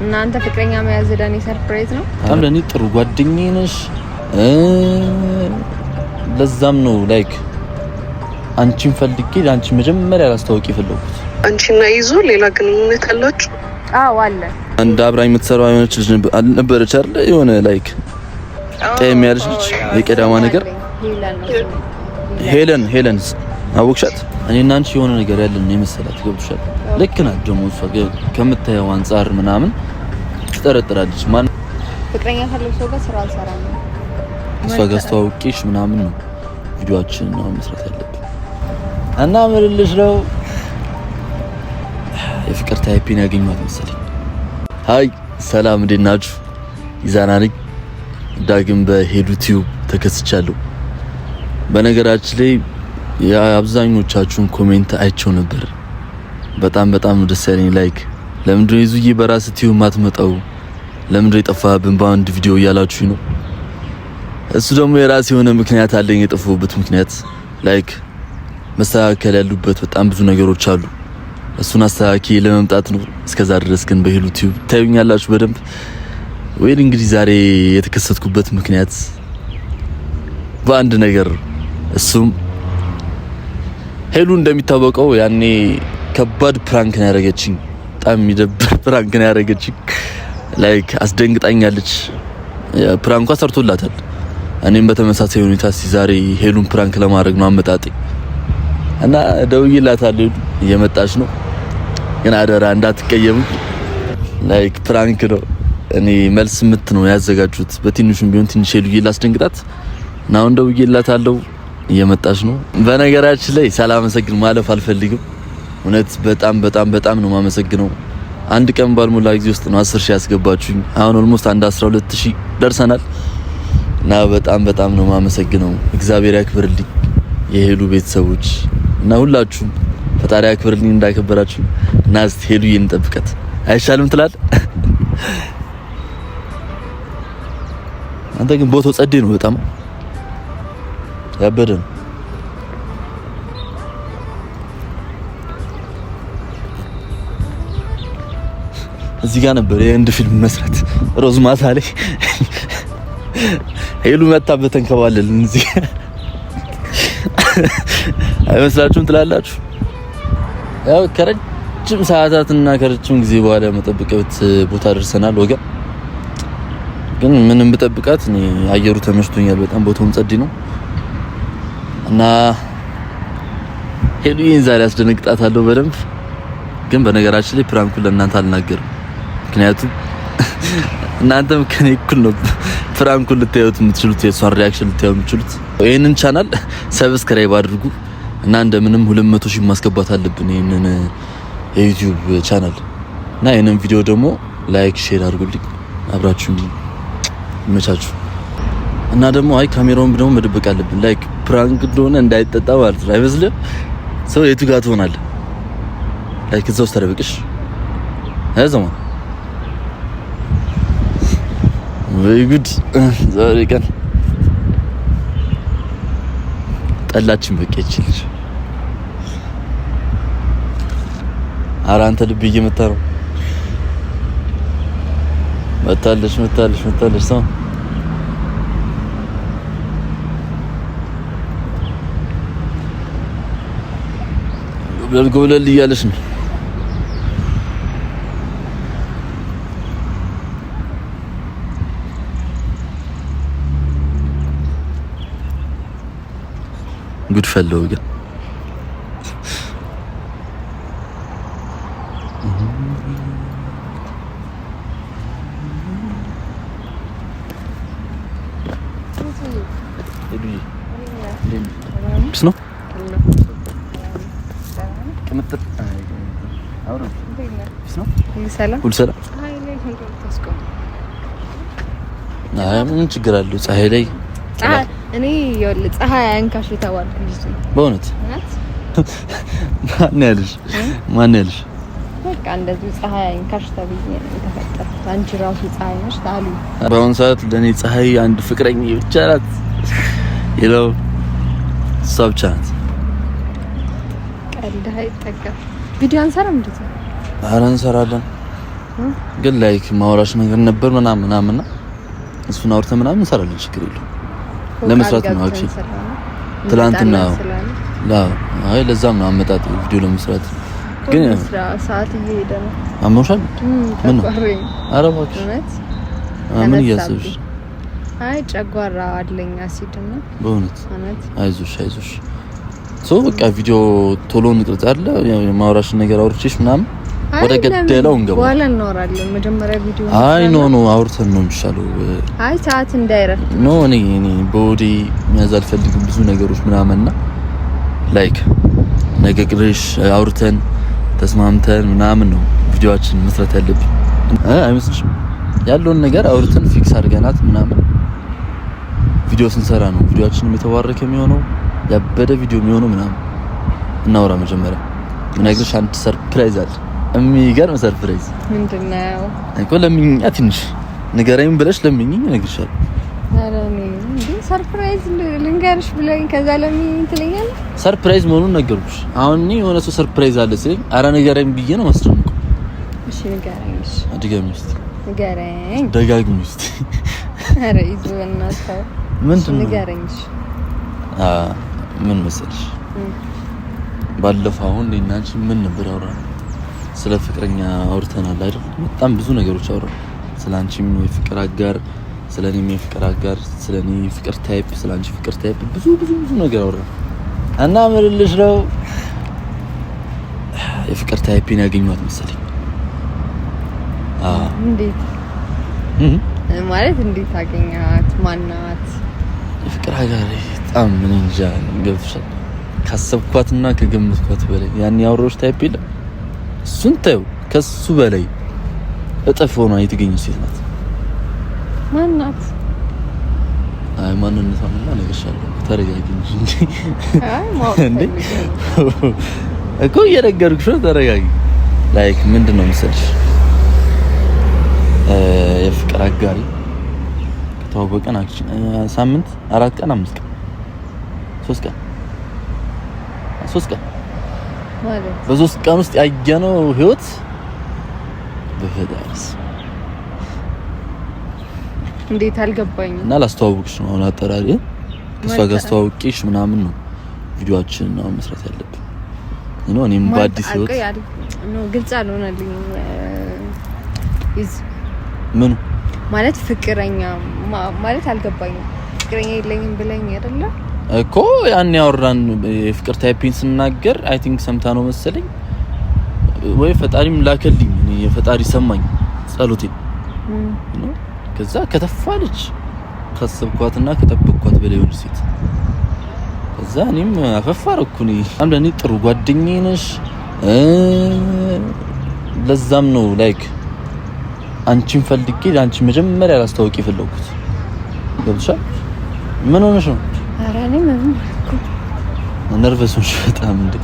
እናንተ ፍቅረኛ መያዝ ለኔ ሰርፕራይዝ ነው። በጣም ለኔ ጥሩ ጓደኛዬ ነሽ። ለዛም ነው ላይክ አንቺን ፈልጌ አንቺ መጀመሪያ ላስተዋውቅ የፈለኩት። አንቺና ይዞ ሌላ ግንኙነት አላችሁ? አዎ አለ። አንድ አብራኝ የምትሰራው አይነች ልጅ ነበረች አይደል? የሆነ ላይክ ጤም ያለች ልጅ የቀዳማ ነገር ሄለን አወቅሻት? እኔና አንቺ የሆነ ነገር ያለን ነው የመሰላት። ገብቶሻል? ልክ ናት ደግሞ እሷ ከምታየው አንፃር ምናምን ትጠረጥራለች። ማን ፍቅረኛ ካለው ሰው ጋር ስራ አልሰራም ነው እሷ ጋር አስተዋውቂሽ ምናምን ነው ቪዲዮአችን ነው መስራት ያለብን። እና ምልልሽ ነው የፍቅር ታይፒን ያገኘኋት መሰለኝ። ሃይ ሰላም፣ እንዴት ናችሁ? ይዛና ነኝ። ዳግም በሄዱ ቲዩብ ተከስቻለሁ። በነገራችን ላይ የአብዛኞቻችሁን ኮሜንት አይቼው ነበር። በጣም ደስ ያለኝ። ላይክ ለምንድን ነው ይዙዬ በራስ ቲዩብ ማትመጣው? ለምንድን ነው የጠፋህብን በአንድ ቪዲዮ እያላችሁኝ ነው። እሱ ደግሞ የራሴ የሆነ ምክንያት አለኝ። የጠፋሁበት ምክንያት ላይክ መስተካከል ያሉበት በጣም ብዙ ነገሮች አሉ። እሱን አስተካክዬ ለመምጣት ነው። እስከዛ ድረስ ግን በሄሉ ቲዩብ ታዩኛላችሁ በደንብ። ወይ እንግዲህ ዛሬ የተከሰትኩበት ምክንያት በአንድ ነገር፣ እሱም ሄሉ እንደሚታወቀው ያኔ ከባድ ፕራንክ ነው ያደረገችኝ። በጣም የሚደብር ፕራንክ ነው ያደረገችኝ። ላይክ አስደንግጣኛለች። ፕራንኳ ሰርቶላታል። እኔም በተመሳሳይ ሁኔታ ዛሬ ሄሉን ፕራንክ ለማድረግ ነው አመጣጤ እና ደውዬላታለሁ። እየመጣች ነው ግን አደራ እንዳትቀየሙ። ላይክ ፕራንክ ነው። እኔ መልስ ምት ነው ያዘጋጁት። በትንሹም ቢሆን ትንሽ ሄሉዬ ላስደንግጣት እና አሁን ደውዬላታለሁ። እየመጣች ነው። በነገራችን ላይ ሳላመሰግን ማለፍ አልፈልግም። እውነት በጣም ነው ማመሰግነው። አንድ ቀን ባልሞላ ጊዜ ውስጥ ነው 10,000 ያስገባችሁኝ። አሁን ኦልሞስት 12,000 ደርሰናል እና በጣም ነው ማመሰግነው። እግዚአብሔር ያክብርልኝ የሄሉ ቤተሰቦች እና ሁላችሁም ፈጣሪ ያክብርልኝ እንዳከበራችሁ። እና እስቲ ሄሉዬን እንጠብቃት አይሻልም ትላል? አንተ ግን ቦታው ጸዴ ነው፣ በጣም ያበደ ነው። እዚህ ጋር ነበር የህንድ ፊልም መስራት ሮዝ ማታ ላይ ሄሉ መጣበት ተንከባለልን እዚህ አይመስላችሁም ትላላችሁ? ያው ከረጅም ሰዓታትና ከረጅም ጊዜ በኋላ መጠበቂያት ቦታ ደርሰናል። ወገን ግን ምንም ብጠብቃት እኔ አየሩ ተመችቶኛል። በጣም ቦታውም ጸዲ ነው እና ሄሉዬን ዛሬ አስደነግጣታለሁ በደንብ። ግን በነገራችን ላይ ፕራንኩን ለእናንተ አልናገርም። ምክንያቱም እናንተም ከኔ እኩል ነው ፕራንኩን ልታዩት የምትችሉት፣ የሷን ሪአክሽን ልታዩ የምትችሉት። ይሄንን ቻናል ሰብስክራይብ አድርጉ እና እንደምንም 200,000 ማስገባት አለብን ይሄንን የዩቲዩብ ቻናል እና ይሄንን ቪዲዮ ደግሞ ላይክ ሼር አድርጉልኝ። አብራችሁን ይመቻችሁ። እና ደግሞ አይ ካሜራውን ደግሞ መደበቅ አለብን። ላይክ ፕራንክ እንደሆነ እንዳይጠጣ ማለት ነው። አይመስልም? ሰው የቱ ጋር ትሆናለህ? ላይክ እዛው ተደብቅሽ አይዘማ ወይ ጉድ! ዛሬ ቀን ጠላችን በቀችልሽ። ኧረ አንተ ልብ እየመታ ነው። መታለች ሰው ጎብለል እያለች ነው። ጉድ ፈለው ግን ነው ምን ችግር አለው? ፀሐይ ላይ እኔ ይወል ፀሐይ አንካሽ ተባልኩኝ። በእውነት ማን ያለሽ? በቃ እንደዚህ ፀሐይ አንካሽ ተብዬ ነው የተፈጠርኩት። አንቺ ራሱ ፀሐይ ነሽ ታሉ። በአሁን ሰዓት ለኔ ፀሐይ አንድ ፍቅረኛ ብቻ ናት። ይለው ሰብቻት ቀልድ አይጠገብ። ቪዲዮ አንሰራም እንዴ? ኧረ እንሰራለን። ግን ላይክ ማውራሽ ነገር ነበር ምናምንና እሱን አውርተን ምናምን እንሰራለን። ችግር የለውም። ለመስራት ነው አክቹሊ ትላንትና አይ ለዛም ነው አመጣጥ ቪዲዮ ለመስራት ግን ሰዓት እየሄደ ነው። አሞሻል ምን ነው? ኧረ እባክሽ ምን እያሰብሽ? አይ ጨጓራ አለኝ አሲድና በእውነት አይዞሽ በቃ ቪዲዮ ቶሎ እንቅርጽ አለ ማውራሽ ነገር አውርቼሽ ምናምን ወደ ገደለው እንገባ በኋላ እናወራለን። መጀመሪያ ቪዲዮ አይ ኖ አውርተን ነው የሚሻለው። አይ ሰዓት እንዳይረፍ ኖ እኔ ቦዲ የሚያዝ አልፈልግም ብዙ ነገሮች ምናምንና ላይክ ነገርሽ አውርተን ተስማምተን ምናምን ነው ቪዲዮአችን መስራት ያለብን አይመስልሽም? ያለውን ነገር አውርተን ፊክስ አድርገናት ምናምን ቪዲዮ ስንሰራ ነው ቪዲዮአችንም የተባረከ የሚሆነው ያበደ ቪዲዮ የሚሆነው ምናምን እናውራ። መጀመሪያ ነገርሽ አንድ ሰርፕራይዝ አለ። የሚገርም ሰርፕራይዝ ምንድነው? እኮ ለምኝኛ ትንሽ ንገረኝ ብለሽ ለምኝኝ እነግርሻለሁ። ኧረ እኔ እንዴ ሰርፕራይዝ ልንገርሽ ብለኝ ከዛ ለምኝኝ ትለኛለህ? ሰርፕራይዝ መሆኑን ነገርኩሽ። አሁን እኔ የሆነ ሰው ሰርፕራይዝ አለ ሲለኝ ኧረ ንገረኝ ብዬ ነው ማስጨንቀው። እሺ ንገረኝ። እሺ አድገም እስቲ ንገረኝ። ደጋግም እስቲ። ኧረ ይዙና ታው ምንድነው? ንገረኝ። እሺ ምን መሰልሽ ባለፈው አሁን እኔና አንቺ ምን ነበር አወራን? ስለ ፍቅረኛ አውርተናል አይደል? በጣም ብዙ ነገሮች አወራን። ስለ አንቺም የፍቅር አጋር፣ ስለኔም የፍቅር አጋር፣ ስለኔ ፍቅር ታይፕ፣ ስለ አንቺ ፍቅር ታይፕ ብዙ ነገር አወራን እና ምንልሽ ነው የፍቅር ታይፕን ያገኘኋት መሰለኝ። እንዴት ማለት እንዴት አገኛት? ማናት? የፍቅር አጋር በጣም ምን እንጃ ገብቶሻል። ካሰብኳትና ከገመትኳት በላይ ያን ያወራሁሽ ታይፕ የለም። እሱን ተይው፣ ከሱ በላይ እጥፍ ሆና የተገኘች ሴት ናት። ማናት? አይ ማንነቷን እነግርሻለሁ። ተረጋጊ እንጂ አይ ማውጣ እኮ እየነገርኩሽ ነው። ተረጋጊ። ላይክ ምንድነው መሰልሽ የፍቅር አጋሪ ከተዋወቀን ሳምንት 4 ቀን 5 ቀን 3 ቀን ማለት በ3 ቀን ውስጥ ያየነው ህይወት በፈዳርስ እንዴት አልገባኝም። እና ላስተዋውቅሽ ነው አሁን አጠራሪ ከሷ ጋር አስተዋውቅሽ ምናምን ነው ቪዲዮአችንን ነው መስራት ያለብን። እኔም በአዲስ ህይወት ነው ግልጽ አልሆነልኝም። ምን ማለት ፍቅረኛ ማለት አልገባኝም። ፍቅረኛ የለኝም ብለኝ አይደለ እኮ ያን ያወራን የፍቅር ታይፒንግ ስናገር አይ ቲንክ ሰምታ ነው መሰለኝ ወይ ፈጣሪም ላከልኝ። እኔ የፈጣሪ ሰማኝ ጸሎቴ ነው። ከዛ ከተፋለች ካሰብኳትና ከጠበቅኳት በላይ ሆነ ሴት። ከዛ እኔም አፈፋረኩኝ። ለኔ ጥሩ ጓደኛዬ ነሽ። ለዛም ነው ላይክ አንቺን ፈልጌ አንቺ መጀመሪያ ላስተዋውቅ የፈለኩት። ገብቶሻል? ምን ሆነሽ ነው? ኧረ እኔ ምንም ነርቨስ ሆንሽ በጣም እንዴ?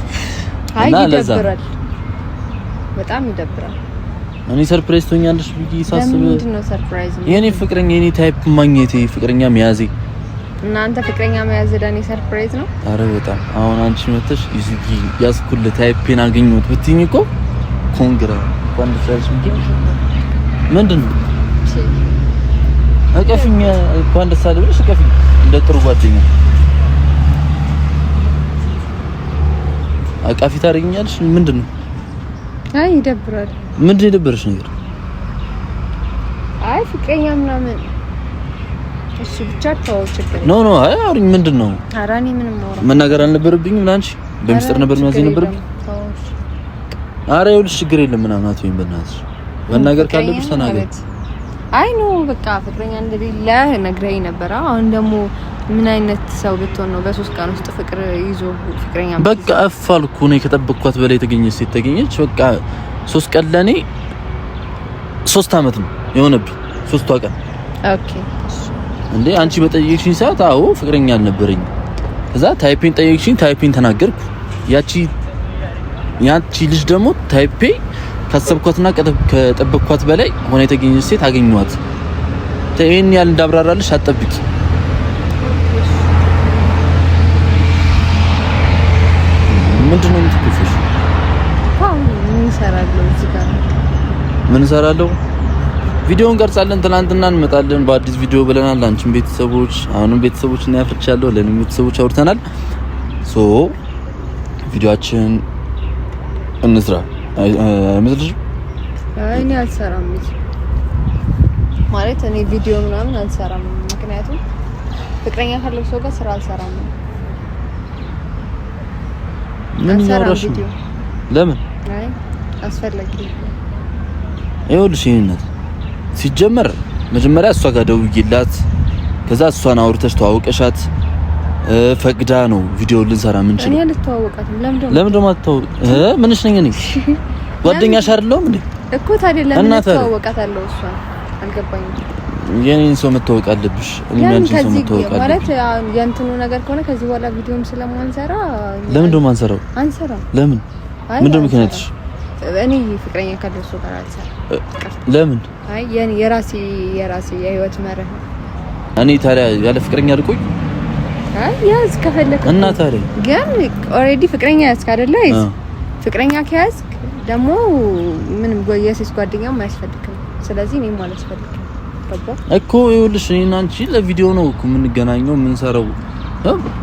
እና ለዛ በጣም ይደብራል። እኔ ሰርፕራይዝ ትሆኛለሽ ብዬ ሳስብ ምንድን ነው ሰርፕራይዝ? የኔ ፍቅረኛ የኔ ታይፕ ማግኘቴ ፍቅረኛ መያዜ እናንተ ፍቅረኛ መያዝ ለኔ ሰርፕራይዝ ነው? አረ በጣም አሁን አንቺ መተሽ ይዙጊ ያስኩል ታይፔን አገኘሁት ብትይኝ እኮ ኮንግራ እንኳን ደስ ያለሽ እንጂ ምንድነው አቀፊኛ እንኳን ደስ አለ ብለሽ አቀፊኝ እንደ ጥሩ ጓደኛ አቃፊ ታደርጊኛለሽ። ምንድነው? አይ ይደብራል። ምንድነው የደበረሽ ነገር? አይ ፍቅረኛ ምናምን እሺ ብቻ ተው ችግር ኖ አይ አውሪኝ። ምንድነው? ኧረ እኔ ምንም ማውራት መናገር አልነበረብኝም ላንቺ በሚስጥር ነበር መያዝ የነበረብኝ። ኧረ ይኸውልሽ ችግር የለም ምናምን አትይኝ በእናትሽ። መናገር ካለብሽ ተናገር። አይ ኖ በቃ ፍቅረኛ እንደሌለ ነግረኸኝ ነበር። አሁን ደግሞ ምን አይነት ሰው ብትሆን ነው በ3 ቀን ውስጥ ፍቅር ይዞ ፍቅረኛ? በቃ አፋልኩ ነው ከጠበቅኳት በላይ የተገኘች ሴት ተገኘች። በቃ 3 ቀን ለኔ 3 አመት ነው የሆነብኝ። 3ቷ ቀን ኦኬ እንዴ አንቺ በጠየቅሽኝ ሰዓት አዎ ፍቅረኛ አልነበረኝ። ከዛ ታይፔን ጠየቅሽኝ፣ ታይፔን ተናገርኩ። ያቺ ልጅ ደግሞ ታይፔ ካሰብኳትና ከጠበቅኳት በላይ ሆነ የተገኘች ሴት አገኘኋት። ይሄን ያህል እንዳብራራልሽ አትጠብቂ። ምንድነው የምትከፍሽ? ምን ይሰራል እዚህ ጋር? ምን እሰራለሁ? ቪዲዮ እንቀርጻለን፣ ትናንትና እንመጣለን በአዲስ ቪዲዮ ብለናል። አንቺም ቤተሰቦች አሁንም ቤተሰቦች እና ያፍርቻለሁ ለኔም ቤተሰቦች አውርተናል። ሶ ቪዲዮአችን እንስራ አይመስልሽ? እኔ አልሰራም ማለት እኔ ቪዲዮ ምናምን አልሰራም። ምክንያቱም ፍቅረኛ ካለው ሰው ጋር ስራ አልሰራም። ምን ያወራሽ? ለምን? አይ አስፈላጊ ይኸውልሽ ይሄነት ሲጀመር መጀመሪያ እሷ ጋር ደውዬላት ከዛ እሷን አውርተሽ ተዋውቀሻት ፈቅዳ ነው ቪዲዮ ልንሰራ ምን ችለው። እኔ ልተዋወቃትም ለምን ደሞ አትተዋወቅ? ምንሽ ነኝ እኔ ጓደኛሽ አይደለሁም እንዴ እኮ ታዲያ ለምን ልተዋወቃታለሁ? እሷ አልገባኝም። የኔን ሰው መተዋወቅ አለብሽ። እኔ አንቺ ሰው መተዋወቅ አለብሽ ማለት ያንተኑ ነገር ከሆነ ከዚህ በኋላ ቪዲዮም ስለማንሰራ ለምን ደሞ አንሰራው? ለምን? ምንድነው ምክንያትሽ? እኔ ፍቅረኛ ካለው ሰው ጋር አልሰራም። ለምን? አይ የኔ የራሴ የህይወት መርህ ነው። እኔ ታዲያ ያለ ፍቅረኛ ልቆይ? አይ ያዝ ከፈለክ እና ታዲያ ግን ኦሬዲ ፍቅረኛ ያዝክ አይደለ? ፍቅረኛ ከያዝክ ደግሞ ምንም የሴት ጓደኛም አያስፈልግም። ስለዚህ እኔም አላስፈልግም። ገባ እኮ ይኸውልሽ፣ እኔና አንቺ ለቪዲዮ ነው እኮ የምንገናኘው የምንሰራው።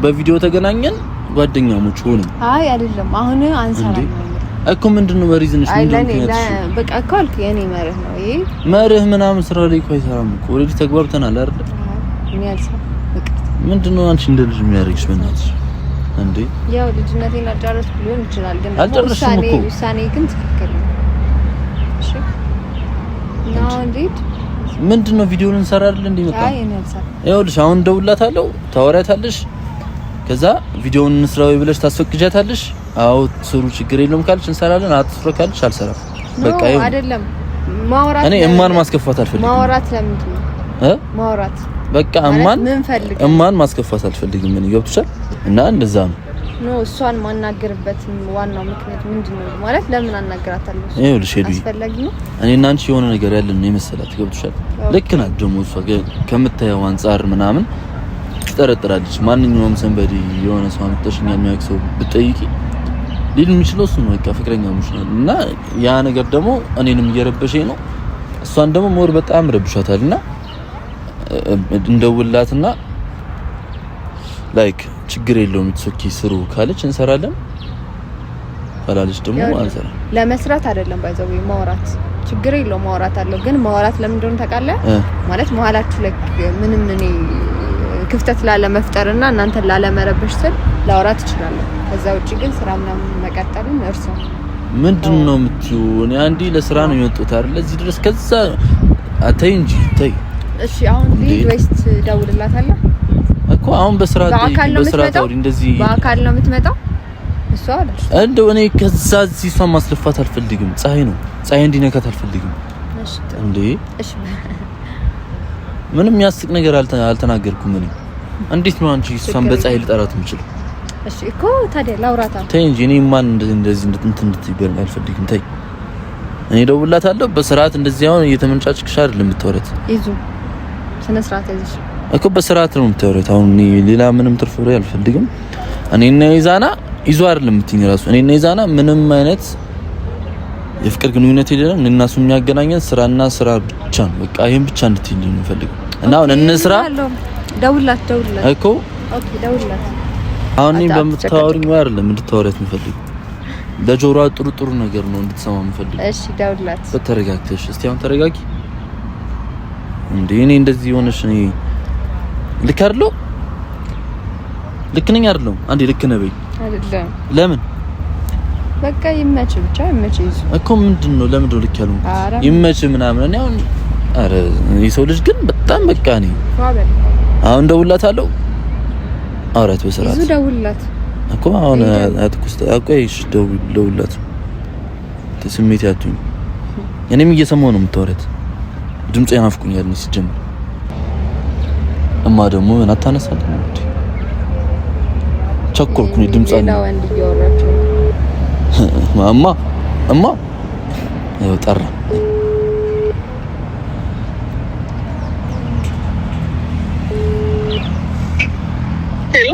በቪዲዮ ተገናኘን ጓደኛሞች ሆነን። አይ አይደለም አሁን አንሰራም እኮ ምንድነው በሪዝንሽ? ምንድነው በቃ እኮ አልኩ የኔ መርህ ነው ይሄ። መርህ ምናምን ስራ ላይ እኮ አይሰራም እኮ ኦሬዲ ተግባብተናል አይደል? እኔ አልሰራም። ምንድነው አንቺ እንደ ልጅ የሚያደርግሽ? በእናትሽ እንዴ ያው ልጅነቴን አልጨረስኩ ሊሆን ይችላል፣ ግን ውሳኔ ግን ትክክል ነው። እሺ ነው እንዴት ምንድነው ቪዲዮውን እንሰራለን እንዴ? መጣ አይ እኔ አልሰራም። ይኸውልሽ አሁን ደውላታለሁ፣ ታወሪያታለሽ፣ ከዛ ቪዲዮውን እንስራው ብለሽ ታስፈቅጃታለሽ። አዎ ስሩ ችግር የለውም ካልሽ እንሰራለን፣ አትስሩ ካልሽ አልሰራም። በቃ ይሁን። አይደለም ማውራት እኔ እማን ማስከፋት አልፈልግም። ማውራት ለምንድን ነው ማውራት? በቃ እማን ማስከፋት አልፈልግም። ምን ይገብጥሻል? እና እንደዛ ነው እሷን ማናገርበት ዋናው ምክንያት ምንድነው? ማለት ለምን አናገራታለሁ? ይኸውልሽ አስፈላጊ ነው። እኔና አንቺ የሆነ ነገር ያለን ነው የመሰላት። ይገብጥሻል? ልክ ናት ደግሞ እሷ ከምታየው አንፃር ምናምን ትጠረጥራለች። ማንኛውም ሰንበዲ የሆነ ሰው አምጥተሽኛ የሚያውቅ ሰው ብትጠይቂ ሊል የሚችለው እሱ ነው። በቃ ፍቅረኛሞች ነን እና ያ ነገር ደግሞ እኔንም እየረበሸኝ ነው፣ እሷን ደግሞ ሞር በጣም ረብሻታልና እንደውላትና ላይክ ችግር የለውም ኢትሶኪ ስሩ ካለች እንሰራለን፣ ካላለች ደግሞ አንሰራ። ለመስራት አይደለም ባይዘው ማውራት ችግር የለውም ማውራት አለው። ግን ማውራት ለምን እንደሆነ ታውቃለህ? ማለት መሀላችሁ ላይ ምንም እኔ ክፍተት ላለ መፍጠርና እናንተ ላለ መረበሽ ስል ላውራት እችላለሁ። ከዛ ውጪ ግን ስራ ምናምን መቀጠልን እርሱ ምንድነው የምትዩ? እኔ አንዴ ለስራ ነው የወጡት አይደል? እዚህ ድረስ ከዛ አታይ እንጂ ታይ። እሺ አሁን ወይስ ደውልላታለህ እኮ አሁን በስራ ታውሪ እንደዚህ በአካል ነው የምትመጣው? እሷ አይደል እንደው እኔ ከዛ እዚህ እሷን ማስለፋት አልፈልግም። ፀሐይ ነው ፀሐይ እንዲነካት አልፈልግም። እሺ እንዴ እሺ ምንም ያስቅ ነገር አልተናገርኩም። እኔ እንዴት ነው አንቺ እሷን በፀሐይ ልጠራት የምችለው? እሺ እኮ ታዲያ ላውራታ ተይ እንጂ እኔ ማን እንደዚህ እንድትይበል አልፈልግም። ተይ እኔ ደውላታለሁ በስርዓት እንደዚህ አሁን እየተመንጫጭክሽ አይደለም የምትወረት ይዙ ስነ ስርዓት ይዘሽ እኮ በስርዓት ነው የምትወረት። አሁን እኔ ሌላ ምንም ትርፍ ወሬ አልፈልግም። እኔና ይዛና ይዙ አይደለም የምትይኝ ራሱ እኔና ይዛና ምንም አይነት የፍቅር ግንኙነት የለንም። እኔና እሱ የሚያገናኘን ስራና ስራ ብቻ ነው። በቃ ይሄን ብቻ እንድትይልኝ ነው የምፈልገው። እና አሁን እንስራ። ደውላት እኮ ኦኬ ደውላት። አሁን እኔ በምታወሪኝ ወይ አይደለም እንድታወሪያት የምፈልገው ለጆሮዋ ጥሩ ነገር ነው እንድትሰማ የምፈልገው። እሺ ደውላት። በተረጋግተሽ እስቲ አሁን ተረጋጊ። እንዴ እኔ እንደዚህ ሆነሽ እኔ ልክ አይደለሁ? ልክ ነኝ አይደለሁ? አንዴ ልክ ነህ በይ። አይደለም። ለምን? በቃ ይመች ብቻ ይመች እኮ ምንድነው? ለምንድነው ልክ ያለው? ይመች ምናምን እኔ አረ የሰው ልጅ ግን በጣም በቃ ነኝ። አሁን ደውላታለሁ። አውራት በስርዓት ይዙ ደውላት እኮ አሁን አትኩስ አቆይሽ ደውላት። ስሜት ያቱኝ እኔም እየሰማሁ ነው የምታወራት። ድምጽ ያናፍቁኛል ነው ሲጀምር። እማ ደግሞ ምን አታነሳለህ እንዴ? ቸኮልኩኝ ድምጽ አለ ነው እንዴ ያወራችሁ? እማ ያው ጠራ። ሄሎ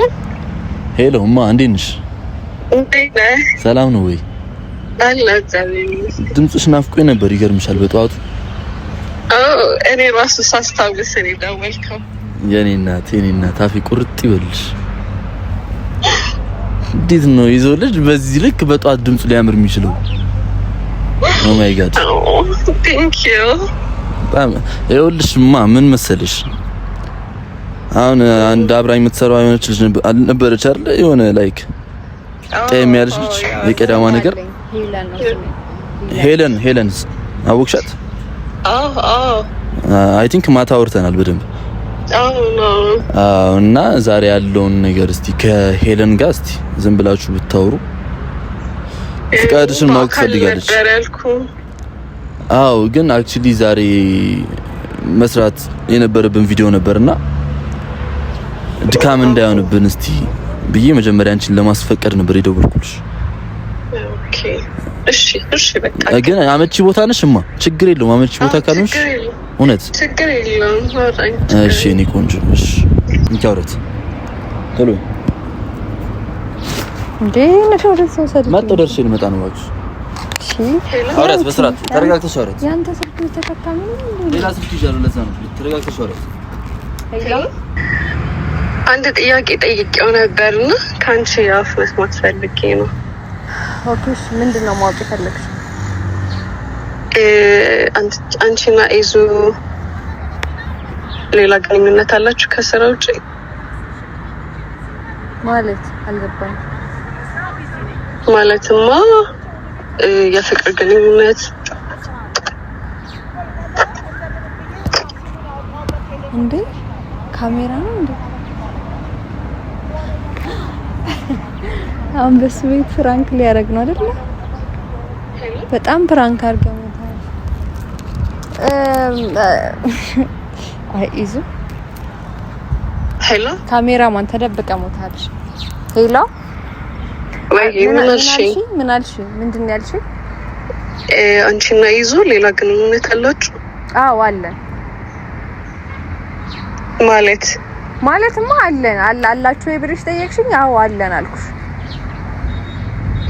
ሄሎ እማ እንዴት ነሽ? ሰላም ነው ወይ? ድምፅሽ ናፍቆኝ ነበር። ይገርምሻል በጠዋቱ እኔ ራሱ ሳስታውስ እኔ ደወልከው። የኔ እናት አፌ ቁርጥ ይበልሽ። እንዴት ነው ይዘው ልጅ በዚህ ልክ በጠዋት ድምፁ ሊያምር የሚችለው? ኦ ማይ ጋድ ቴንክ ዩ። ይኸውልሽማ ምን መሰለሽ አሁን አንድ አብራኝ የምትሰራው የሆነች ልጅ ነበረች አይደል? የሆነ ላይክ ጤም ያለች ልጅ የቀዳማ ነገር ሄለን አወቅሻት? አይ ቲንክ ማታ አውርተናል በደንብ። እና ዛሬ ያለውን ነገር እስቲ ከሄለን ጋር እስቲ ዝም ብላችሁ ብታወሩ ፍቃድሽን ማወቅ ፈልጋለች። አዎ ግን አክቹሊ ዛሬ መስራት የነበረብን ቪዲዮ ነበርና ድካም እንዳይሆንብን እስቲ ብዬ መጀመሪያ አንቺን ለማስፈቀድ ነበር የደወልኩልሽ። ኦኬ እሺ በቃ ግን አመቺ ቦታ ነሽማ፣ ችግር የለውም። አመቺ ቦታ ካልሆንሽ እውነት ችግር የለውም። እሺ እኔ ቆንጆ እሺ እንቻውረት ቶሎ እንዴ ነፈው ሰው መጥቶ ደርሼ ልመጣ ነው እባክሽ። እሺ አውራት በስርዓት ተረጋግተሽ አውራት። ያንተ ስልክ ተከታሚ ነው ሌላ ስልክ ይዣለሁ፣ ለዛ ነው ተረጋግተሽ አውራት። አንድ ጥያቄ ጠይቄው ነበርና ካንቺ አፍ መስማት ፈልጌ ነው። ኦኬ ምንድነው ማወቅ የፈለግሽ? አንቺና ኢዙ ሌላ ግንኙነት አላችሁ ከስራ ውጪ? ማለት አልገባኝ። ማለትማ የፍቅር ግንኙነት እንዴ? ካሜራ ነው እንዴ? አሁን በሱ ቤት ፍራንክ ሊያደርግ ነው አይደል? በጣም ፍራንክ አድርገውታል። አይ ኢዙ ሄሎ፣ ካሜራማን ተደብቀ ሞታለሽ። ሄሎ ወይ ምን አልሽ? ምንድን ነው ያልሽኝ? አንቺና ኢዙ ሌላ ግንኙነት አላችሁ? አዎ አለን። ማለትማ አለን አላችሁ ብለሽ ጠየቅሽኝ። አዎ አለን አልኩሽ።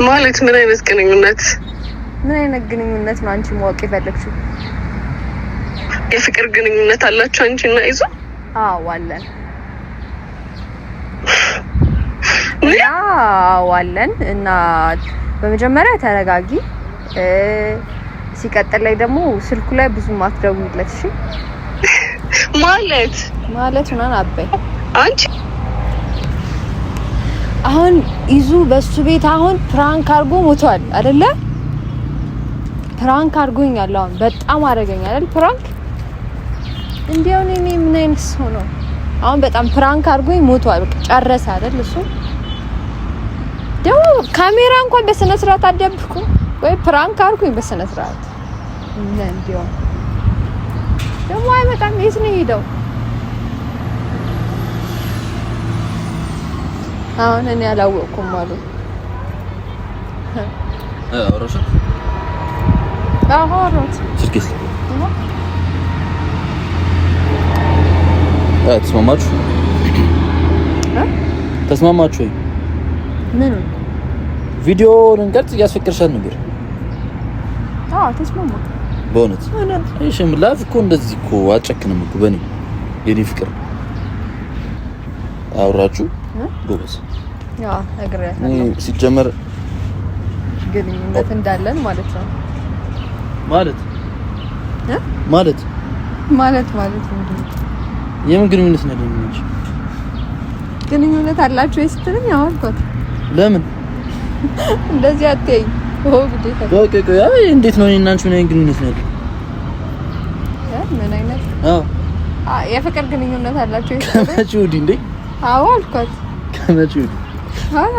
ማለት ምን አይነት ግንኙነት? ምን አይነት ግንኙነት ነው አንቺ ማወቅ የፈለግሽው? የፍቅር ግንኙነት አላችሁ አንቺና ኢዙ? አዎ አለን። አዎ አለን። እና በመጀመሪያ ተረጋጊ። ሲቀጥል ላይ ደግሞ ስልኩ ላይ ብዙ ማትደውይለት እሺ? ማለት ምናምን አበይ አንቺ አሁን ኢዙ በሱ ቤት አሁን ፕራንክ አድርጎ ሞቷል አይደለ? ፕራንክ አድርጎኛል። አሁን በጣም አደረገኝ አይደል? ፕራንክ እንዲያው እኔ ምን አይነት ሰው ነው? አሁን በጣም ፕራንክ አድርጎኝ ሞቷል። በቃ ጨረሰ አይደል? እሱ ደግሞ ካሜራ እንኳን በስነ ስርዓት አደብኩ ወይ ፕራንክ አድርጎኝ በስነ ስርዓት እንዲያው ደግሞ አይመጣም። የት ነው ሄደው? አሁን እኔ አላወቅኩም ማለት አውራሽ አውራሽ ስልክስ ተስማማችሁ? ምን ቪዲዮ ልንቀርጽ እያስፈቅርሻል ነበር? ተስማማ። በእውነት እሺም ላፍ እኮ እንደዚህ እኮ አጨክንም እኮ በኔ የኔ ፍቅር አውራችሁ ጎበዝ። ነግሬያታለሁ። ሲጀመር ግንኙነት እንዳለን ማለት ነው። ማለት ምንድን ነው? የምን ግንኙነት ነው ያለኝ እንጂ ግንኙነት አላችሁ ስትልኝ አወልኩት። ለምን እንደዚህ አትይኝ? ግዴታ ቆይ እንዴት ነው እኔና አንቺ ምን አይነት ግንኙነት ነው ያለኝ? ምን አይነት? የፍቅር ግንኙነት አላችሁ ስትልኝ ከመቼ ወዲህ እንዴ? አልኳት። ከመቼ ወዲህ?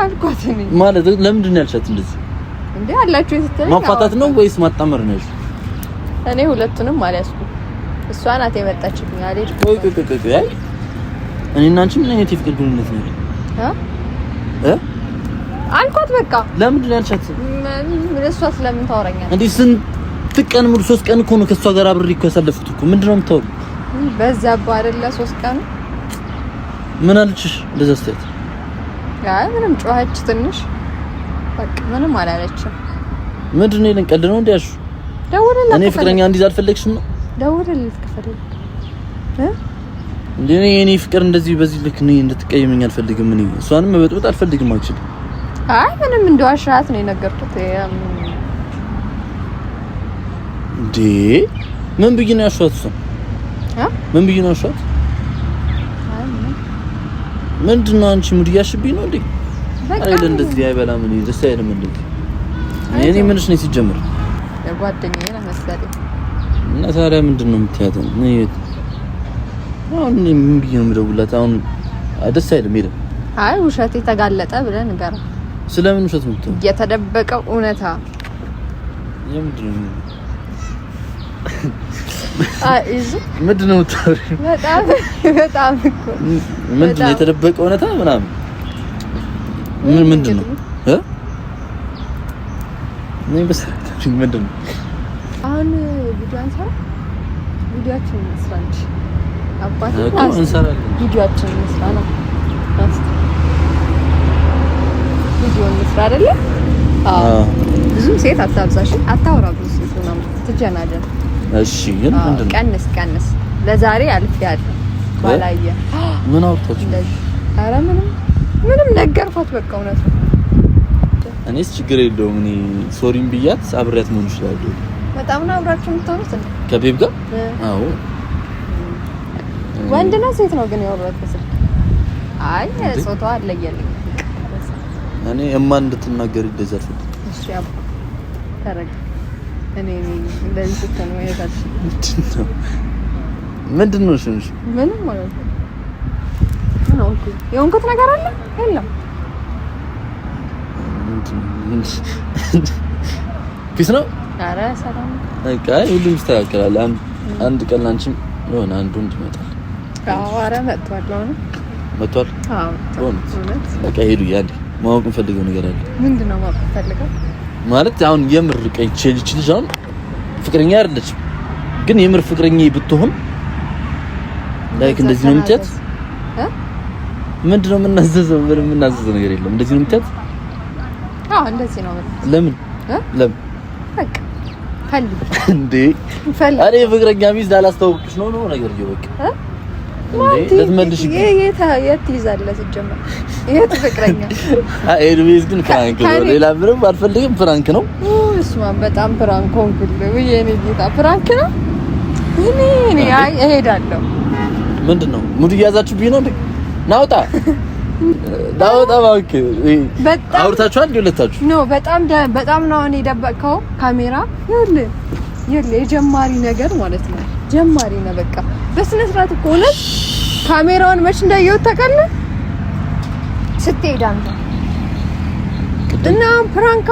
አልኳት። እኔ ማለት ለምንድን ነው ያልሻት እንደዚህ? እንዴ አላችሁ ስትልኝ ማፋታት ነው ወይስ ማጣመር ነው? እኔ ሁለቱንም አልያዝኩም። እሷ ናት የመጣችብኝ አይደል? ቆይ እኔና አንቺ ምን አይነት የፍቅር ግንኙነት ነው ያለኝ? አልኳት። በቃ ለምንድን ነው ያልሻት? እሷ ስለምን ታወራኛለች እንዴ? ስንት ቀን ሙሉ 3 ቀን እኮ ነው ከሷ ጋር አብሬ እኮ ያሳለፍኩት እኮ። ምንድነው የምታወሩ? በዛባ አይደለ 3 ቀን። ምን አለችሽ እንደዛ ስትል? ምንም ጮኸች ትንሽ። በቃ ምንም አላለችም። ምንድን ነው ይለን ቀልድ ነው እንዴ? ያሹ ደውልልኝ። እኔ ፍቅረኛ እንዲዝ አልፈለግሽም ነው? ደውልልኝ ከፈለግ እንዴ እኔ ፍቅር እንደዚህ በዚህ ልክ ነው እንድትቀየመኝ አልፈልግም። እኔ እሷንም መበጥበጥ አልፈልግም። አክቹሊ አይ ምንም እንደዋሻት ነው የነገርኩት። እንዴ ምን ብዬሽ ነው ያሻት? እሷ ምን ብዬሽ ነው ያሻት? ምንድነው አንቺ ሙድ ያሽብኝ ነው እንዴ? አይደል እንደዚህ አይበላም። እኔ ደስ አይልም እንደዚህ። እኔ ምንሽ ነው ሲጀምር የጓደኛዬ ነው መሰለኝ። እና ታዲያ ምንድነው የምትያት? አሁን ምን ብዬሽ ነው የምደውላት? አሁን ደስ አይልም። ሄደ አይ ውሸት የተጋለጠ ብለህ ንገራ። ስለምን ውሸት ነው የምትለው? የተደበቀው እውነታ ምንድነው? ምንድነው የምታወሪው? በጣም እኮ ምንድነው የተደበቀው እውነታ ምናምን ምንድነው? ምን በሰራሽ ምንድነው? አሁን ቪዲዮአችን እንስራንች አባቴ እንሰራለን። ቪዲዮአችን እንስራ ነው ቪዲዮ እንስራ አይደለ? አዎ ብዙም ሴት አታብዛሽ፣ አታወራ ብዙ ሴት ነው ትጀናጀን። እሺ ግን ምንድነው? ቀንስ ለዛሬ አልፌያለሁ። ባላየ ምን አውርታችሁ? ኧረ ምንም ነገርኳት። በቃ እውነት ነው። እኔስ ችግር የለውም። እኔ ሶሪም ብያት አብሬያት መሆን ይችላል። በጣም ነው አብራችሁ የምትሆኑት እንዴ? ከቤብ ጋር? አዎ። ወንድ ነው ሴት ነው ግን ያወራሁት በስልክ? አይ ጾታው አለየልኝ። እኔ እንድትናገር ይደዛል። እሺ አባ ተረጋ። እኔ እንደዚህ ስትሆን ወይታች ምንድነው? እሺ ምንም ማለት ነው። የሆንኩት ነገር አለ የለም። ፒስ ነው። ኧረ ሰላም በቃ ሁሉም ይስተካከላል። አንድ ቀን አንቺም የሆነ አንዱ እንዲመጣል። አዎ ኧረ መጥቷል። አዎ በቃ ሄዱ። ያንዴ ማወቅ እንፈልገው ነገር አለ። ምንድነው ማወቅ ፈልገው? ማለት አሁን የምር ቀይ ልጅ አሁን ፍቅረኛ አይደለችም፣ ግን የምር ፍቅረኛ ብትሆን ላይክ እንደዚህ ነው የምትያት? ምንድነው የምናዘዘው? ምንም የምናዘዘው ነገር የለም። እንደዚህ ነው የምትያት? አዎ እንደዚህ ነው። ለምን በቃ ፈልግ እንዴ አሬ ፍቅረኛ ሚስት አላስተዋውቅሽ ነው ነገር ይወቅ እንዴ ለተመልሽ የት ይዛለህ ሲጀመር የት ፍቅረኛ ኤርቤዝ ግን ፍራንክ ነው። ሌላ ምንም አልፈልግም። ፍራንክ ነው። እሱማ በጣም ፍራንክ ሆንኩል ወይኔ ጌታ ፍራንክ ነው። እኔ አይ እሄዳለሁ። ምንድነው ሙድ እያዛችሁብኝ ነው እንዴ? ናውጣ ባክ በጣም አውርታችኋል እንዴ ሁለታችሁ? ኖ በጣም ነው እኔ ደበቀው ካሜራ ይኸውልህ የጀማሪ ነገር ማለት ነው። ጀማሪ ነው በቃ በስነ ስርዓት እኮ ነው። ካሜራውን መች እንዳየው ታውቃለህ? ስትሄድ አንተ እና ፕራንክ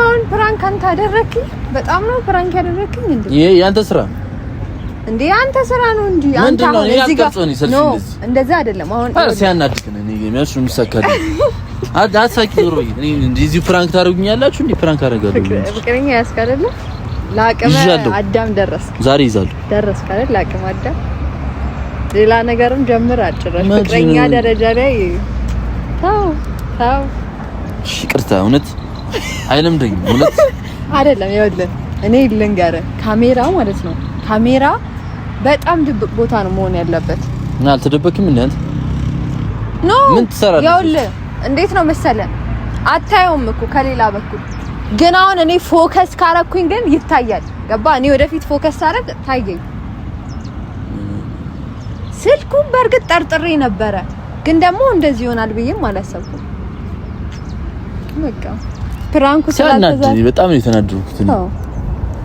አንተ አደረክኝ። በጣም ነው ፕራንክ ያደረክኝ እንዴ? ይሄ ያንተ ስራ እንዴ? አንተ ስራ ነው እንዴ? አንተ አሁን እዚህ ጋር ነው እንደዛ አይደለም። አሁን ሲያናድቅ ነው እኔ የሚያልሽ የሚሳካል አዳሳቂ ዞሮ እኔ እንደዚህ ፕራንክ ታደርጉኛላችሁ እንዴ? ፕራንክ አደርጋለሁ። ፍቅረኛ ያስካለለ ላቀመ አዳም ደረስክ። ዛሬ ይዛሉ ደረስክ አይደል? ላቀመ አዳም ሌላ ነገርም ጀምር አጭራሽ ፍቅረኛ ደረጃ ላይ ታው ይቅርታ እውነት አይለምደኝ እውነት አይደለም። ይኸውልህ እኔ ልንገርህ ካሜራ ማለት ነው ካሜራ በጣም ድብቅ ቦታ ነው መሆን ያለበት። እና አልተደበቅም እንዴ አንተ? ኖ ምን ትሰራለህ? ይኸውልህ እንዴት ነው መሰለህ አታየውም እኮ ከሌላ በኩል ግን አሁን እኔ ፎከስ ካረኩኝ ግን ይታያል። ገባ? እኔ ወደፊት ፎከስ ሳረግ ታየኝ። ስልኩን በእርግጥ ጠርጥሬ ነበረ ግን ደግሞ እንደዚህ ይሆናል ብዬም አላሰብኩም። በቃ ፕራንኩ ስላልተዛኝ በጣም ነው የተናደድኩት።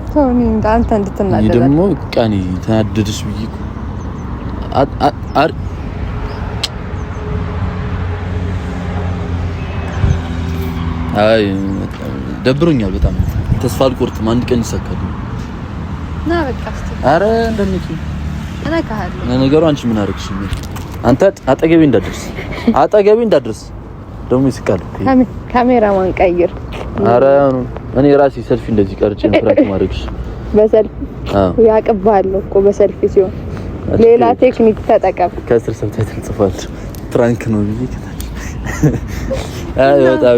ቶኒ አንተ እንድትናደድ ደግሞ ቃኒ ተናደድሽ ብዬ አይ ደብሮኛል በጣም። ተስፋ አልቆርጥም። አንድ ቀን ይሳካል። ና በቃ እስቲ አረ እንደነኪ እኔ ካህል ነገሩ አንቺ ምን አደረግሽ? አንተ አጠገቤ እንዳትደርስ ደግሞ ይስቃል። ካሜራማን ቀይር። አረ እኔ ራሴ ሰልፊ እንደዚህ ቀርጬ ፍራንክ ማድረግሽ በሰልፊ ያቀባል እኮ በሰልፊ ሲሆን ሌላ ቴክኒክ ተጠቀም። ከስር ሰብታይትል ጽፏል ፍራንክ ነው ብዬ ከታች አይ በጣም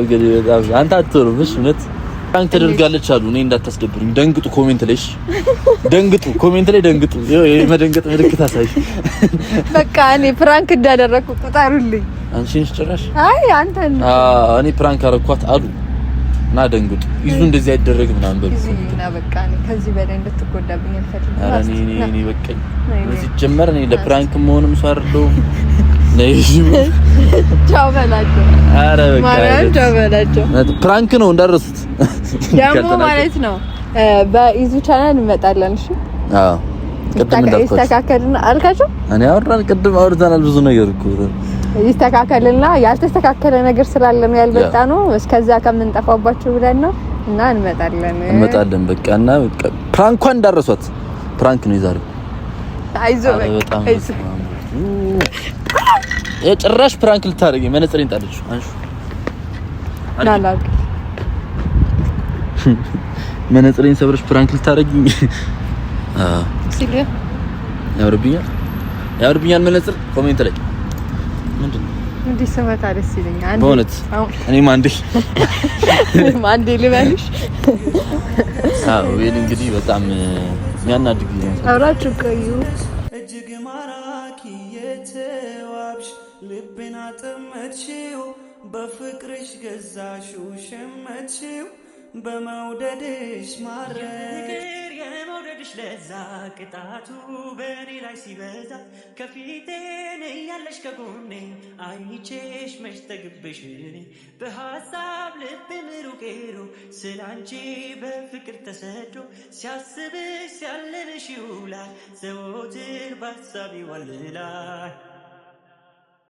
አንተ አትወሩሽ እውነት ፕራንክ ተደርጋለች አሉ። እኔ እንዳታስደብሩኝ። ደንግጡ ኮሜንት ላይ እሺ፣ ደንግጡ ኮሜንት ላይ ደንግጡ። የመደንገጥ ምልክት አሳይ። በቃ እኔ ፕራንክ እንዳደረኩ ቁጠሩልኝ። አንቺንስ ጭራሽ አይ አንተን እኔ ፕራንክ አረኳት አሉ እና ደንግጡ። ይዙ እንደዚህ አይደረግም ምናምን በሉ። እና በቃ እኔ ከዚህ በላይ እንድትጎዳብኝ አልፈልግም። ኧረ እኔ በቃኝ። እዚህ ጀመር እኔ ለፕራንክ መሆንም ሰው አይደለሁም። ቻው በላቸው። ኧረ በቃ ማርያም ቻው በላቸው። ፕራንክ ነው እንዳረሱት ደግሞ ማለት ነው። በኢዙ ቻናል እንመጣለን። እሺ አዎ ይስተካከልና አልካቸው። እኔ ቅድም አውርተናል ብዙ ነገር እኮ ይስተካከልና ያልተስተካከለ ነገር ስላለ ነው ያልመጣ ነው። እስከዛ ከምንጠፋባችሁ ብለን ነው እና እንመጣለን በቃ እና በቃ ፕራንኳን እንዳረሷት ፕራንክ ነው ይዛሩ። አይዞህ በቃ የጭራሽ ፕራንክ ልታደርጊ መነጽሬን ጣለች። አንሹ ናላክ መነጽሬን ሰብረሽ ፕራንክ ልታደርጊ ሲል ያወርብኛል መነጽር ኮሜንት ላይ ምንድነው እንዴ ሰማታ ደስ ይለኛል። በእውነት እኔም አንዴ ልበልሽ። አዎ ይሄን እንግዲህ በጣም የሚያናድግ ነው። አብራችሁ ቆዩ። እጅግ ማራኪ የተዋብሽ ልቤን አጠመድሽው በፍቅርሽ ገዛሽው ሸመትሽው በመውደድሽ ማረክ የመውደድሽ ለዛ ቅጣቱ በእኔ ላይ ሲበዛ ከፊቴን እያለሽ ከጎኔ አይቼሽ መች ተግብሽ በሀሳብ ልብ ምሩቄሩ ስላንቺ በፍቅር ተሰዶ ሲያስብሽ ሲያለንሽ ይውላል ዘወትር በሀሳብ ይዋልላል።